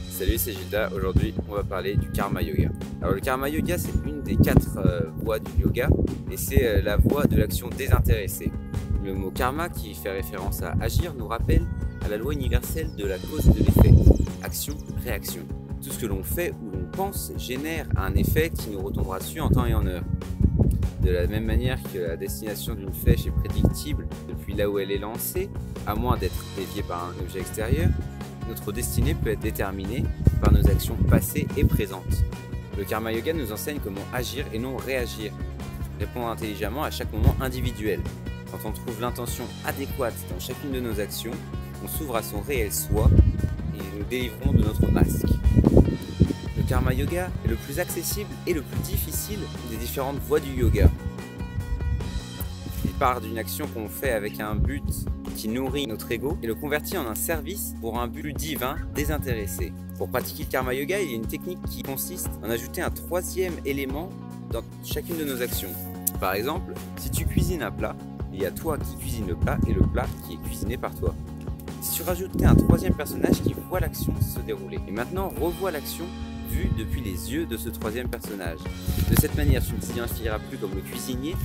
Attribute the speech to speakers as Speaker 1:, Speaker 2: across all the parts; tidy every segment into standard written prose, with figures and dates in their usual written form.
Speaker 1: Salut, c'est Gilda. Aujourd'hui, on va parler du Karma Yoga. Alors, le Karma Yoga, c'est une des 4 voies du yoga et c'est la voie de l'action désintéressée. Le mot karma, qui fait référence à agir, nous rappelle à la loi universelle de la cause et de l'effet. Action, réaction. Tout ce que l'on fait ou l'on pense génère un effet qui nous retombera dessus en temps et en heure. De la même manière que la destination d'une flèche est prédictible depuis là où elle est lancée, à moins d'être déviée par un objet extérieur, notre destinée peut être déterminée par nos actions passées et présentes. Le Karma Yoga nous enseigne comment agir et non réagir, répondre intelligemment à chaque moment individuel. Quand on trouve l'intention adéquate dans chacune de nos actions, on s'ouvre à son réel soi et nous délivrons de notre masque. Le Karma Yoga est le plus accessible et le plus difficile des différentes voies du yoga. Il part d'une action qu'on fait avec un but qui nourrit notre ego et le convertit en un service pour un but divin désintéressé. Pour pratiquer le Karma Yoga, il y a une technique qui consiste en ajouter un 3e élément dans chacune de nos actions. Par exemple, si tu cuisines un plat, il y a toi qui cuisine le plat et le plat qui est cuisiné par toi. Si tu rajoutais un 3e personnage qui voit l'action se dérouler, et maintenant revois l'action vue depuis les yeux de ce 3e personnage. De cette manière, tu ne t'identifieras plus comme le cuisinier,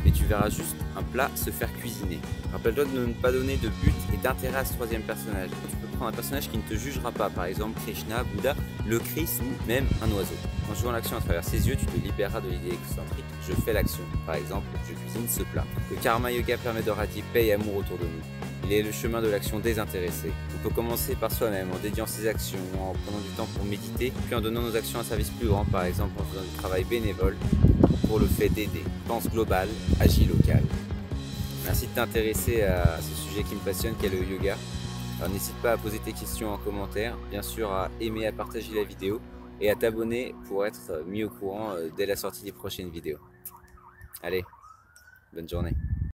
Speaker 1: mais tu verras juste un plat se faire cuisiner. Rappelle-toi de ne pas donner de but et d'intérêt à ce 3e personnage. Tu peux prendre un personnage qui ne te jugera pas, par exemple Krishna, Bouddha, le Christ ou même un oiseau. En jouant l'action à travers ses yeux, tu te libéreras de l'idée excentrique « je fais l'action ». Par exemple, je cuisine ce plat. Le Karma Yoga permet de radier paix et amour autour de nous. Il est le chemin de l'action désintéressée. On peut commencer par soi-même, en dédiant ses actions, en prenant du temps pour méditer, puis en donnant nos actions à un service plus grand, par exemple en faisant du travail bénévole pour le fait d'aider. Pense global, agis local. Merci de t'intéresser à ce sujet qui me passionne, qu'est le yoga. Alors n'hésite pas à poser tes questions en commentaire, bien sûr à aimer, à partager la vidéo et à t'abonner pour être mis au courant dès la sortie des prochaines vidéos. Allez, bonne journée.